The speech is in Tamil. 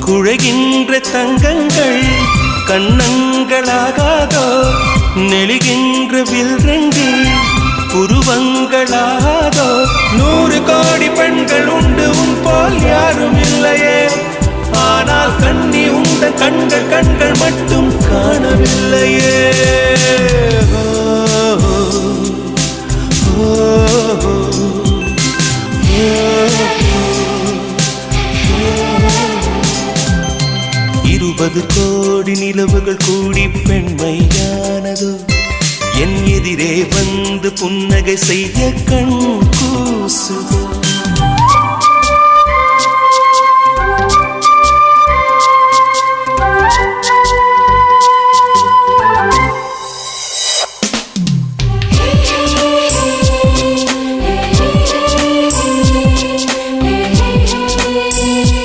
குழைகின்ற தங்கங்கள் கண்ணங்களாகாதோ நெளிகின்ற வில்ரங்கில் புருவங்களாகாதோ 100 கோடி பெண்கள் உண்டு உன் போல் யாரும் இல்லையே ஆனால் கண்ணி உண்ட கண்கள் கண்கள் மட்டும் காணவில்லையே இருபது கோடி நிலவுகள் கூடி பெண்மையானதோ என் எதிரே வந்து புன்னகை செய்ய கண் கூசுதோ